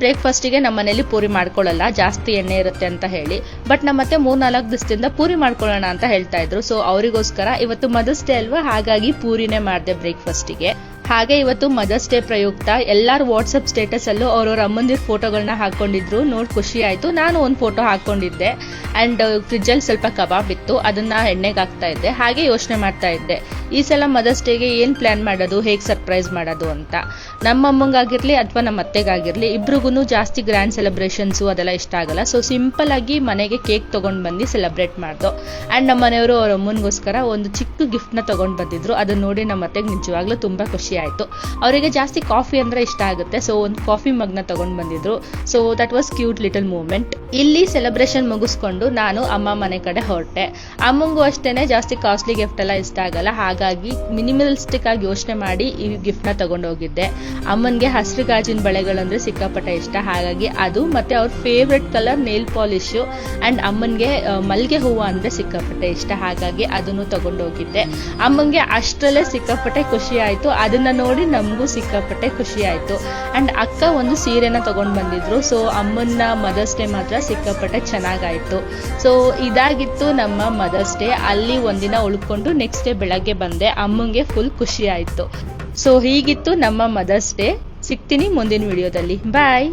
ಬ್ರೇಕ್ಫಾಸ್ಟಿಗೆ ನಮ್ಮ ಮನೇಲಿ ಪೂರಿ ಮಾಡ್ಕೊಳ್ಳಲ್ಲ, ಜಾಸ್ತಿ ಎಣ್ಣೆ ಇರುತ್ತೆ ಅಂತ ಹೇಳಿ. ಬಟ್ ನಮ್ಮ ಮತ್ತೆ 3-4 ದಿವಸದಿಂದ ಪೂರಿ ಮಾಡ್ಕೊಳ್ಳೋಣ ಅಂತ ಹೇಳ್ತಾ ಇದ್ರು. ಸೊ ಅವರಿಗೋಸ್ಕರ ಇವತ್ತು ಮದರ್ಸ್ ಡೇ ಅಲ್ವಾ, ಹಾಗಾಗಿ ಪೂರಿನೇ ಮಾಡಿದೆ ಬ್ರೇಕ್ಫಾಸ್ಟಿಗೆ. ಹಾಗೆ ಇವತ್ತು ಮದರ್ಸ್ ಡೇ ಪ್ರಯುಕ್ತ ಎಲ್ಲಾರು ವಾಟ್ಸಪ್ ಸ್ಟೇಟಸ್ ಅಲ್ಲೂ ಅವ್ರವ್ರ ಅಮ್ಮಂದಿರ ಫೋಟೋಗಳನ್ನ ಹಾಕೊಂಡಿದ್ರು. ನೋಡಿ ಖುಷಿ ಆಯ್ತು. ನಾನು ಒಂದು ಫೋಟೋ ಹಾಕೊಂಡಿದ್ದೆ. ಅಂಡ್ ಫ್ರಿಜ್ಜಲ್ಲಿ ಸ್ವಲ್ಪ ಕಬಾಬ್ ಇತ್ತು, ಅದನ್ನ ಎಣ್ಣೆಗೆ ಹಾಕ್ತಾ ಇದ್ದೆ. ಹಾಗೆ ಯೋಚನೆ ಮಾಡ್ತಾ ಇದ್ದೆ, ಈ ಸಲ ಮದರ್ಸ್ ಡೇಗೆ ಏನ್ ಪ್ಲಾನ್ ಮಾಡೋದು, ಹೇಗೆ ಸರ್ಪ್ರೈಸ್ ಮಾಡೋದು ಅಂತ. ನಮ್ಮ ಅಮ್ಮಂಗಾಗಿರ್ಲಿ ಅಥವಾ ನಮ್ಮ ಅತ್ತೆಗಾಗಿರ್ಲಿ ಇಬ್ರಿಗೂ ಜಾಸ್ತಿ ಗ್ರ್ಯಾಂಡ್ ಸೆಲೆಬ್ರೇಷನ್ಸು ಅದೆಲ್ಲ ಇಷ್ಟ ಆಗಲ್ಲ. ಸೊ ಸಿಂಪಲ್ ಆಗಿ ಮನೆಗೆ ಕೇಕ್ ತಗೊಂಡ್ ಬಂದು ಸೆಲೆಬ್ರೇಟ್ ಮಾಡ್ದು. ಅಂಡ್ ನಮ್ಮ ಮನೆಯವರು ಅವ್ರ ಅಮ್ಮನಿಗೋಸ್ಕರ ಒಂದು ಚಿಕ್ಕ ಗಿಫ್ಟ್ ನ ತಗೊಂಡ್ ಬಂದಿದ್ರು. ಅದನ್ನ ನೋಡಿ ನಮ್ಮ ಅತ್ತೆಗೆ ನಿಜವಾಗ್ಲೂ ತುಂಬಾ ಖುಷಿ ಆಯ್ತು. ಅವರಿಗೆ ಜಾಸ್ತಿ ಕಾಫಿ ಅಂದ್ರೆ ಇಷ್ಟ ಆಗುತ್ತೆ. ಸೊ ಒಂದು ಕಾಫಿ ಮಗ್ನ ತಗೊಂಡ್ ಬಂದಿದ್ರು. So that was cute little moment. ಇಲ್ಲಿ ಸೆಲೆಬ್ರೇಷನ್ ಮುಗಿಸ್ಕೊಂಡು ನಾನು ಅಮ್ಮ ಮನೆ ಕಡೆ ಹೊರಟೆ. ಅಮ್ಮಂಗೂ ಅಷ್ಟೇನೆ ಜಾಸ್ತಿ ಕಾಸ್ಟ್ಲಿ ಗಿಫ್ಟ್ ಎಲ್ಲ ಇಷ್ಟ ಆಗಲ್ಲ, ಹಾಗಾಗಿ ಮಿನಿಮಲಿಸ್ಟಿಕ್ ಆಗಿ ಯೋಚನೆ ಮಾಡಿ ಈ ಗಿಫ್ಟ್ ನ ತಗೊಂಡು ಹೋಗಿದ್ದೆ. ಅಮ್ಮನ್ಗೆ ಹಸಿರು ಗಾಜಿನ ಬಳೆಗಳಂದ್ರೆ ಸಿಕ್ಕಾಪಟ್ಟೆ ಇಷ್ಟ, ಹಾಗಾಗಿ ಅದು ಮತ್ತೆ ಅವ್ರ favourite colour nail polish and ಅಮ್ಮನ್ಗೆ ಮಲ್ಗೆ ಹೂವು ಅಂದ್ರೆ ಸಿಕ್ಕಾಪಟ್ಟೆ ಇಷ್ಟ, ಹಾಗಾಗಿ ಅದನ್ನು ತಗೊಂಡು ಹೋಗಿದ್ದೆ. ಅಮ್ಮಂಗೆ ಅಷ್ಟರಲ್ಲೇ ಸಿಕ್ಕಾಪಟ್ಟೆ ಖುಷಿ ಆಯ್ತು. ಅದನ್ನ ನೋಡಿ ನಮಗೂ ಸಿಕ್ಕಾಪಟ್ಟೆ ಖುಷಿ ಆಯ್ತು. ಅಂಡ್ ಅಕ್ಕ ಒಂದು ಸೀರೆನ ತಗೊಂಡ್ ಬಂದಿದ್ರು. ಸೊ ಅಮ್ಮನ ಮದರ್ಸ್ ಡೇ ಮಾತ್ರ ಸಿಕ್ಕಾಪಟ್ಟೆ ಚೆನ್ನಾಗಾಯ್ತು. ಸೊ ಇದಾಗಿತ್ತು ನಮ್ಮ ಮದರ್ಸ್ ಡೇ. ಅಲ್ಲಿ ಒಂದಿನ ಉಳ್ಕೊಂಡು ನೆಕ್ಸ್ಟ್ ಡೇ ಬೆಳಗ್ಗೆ ಬಂದೆ. ಅಮ್ಮಂಗೆ ಫುಲ್ ಖುಷಿ ಆಯ್ತು. ಸೊ ಹೀಗಿತ್ತು ನಮ್ಮ ಮದರ್ಸ್ ಡೇ. ಸಿಗ್ತೀನಿ ಮುಂದಿನ ವಿಡಿಯೋದಲ್ಲಿ. ಬಾಯ್.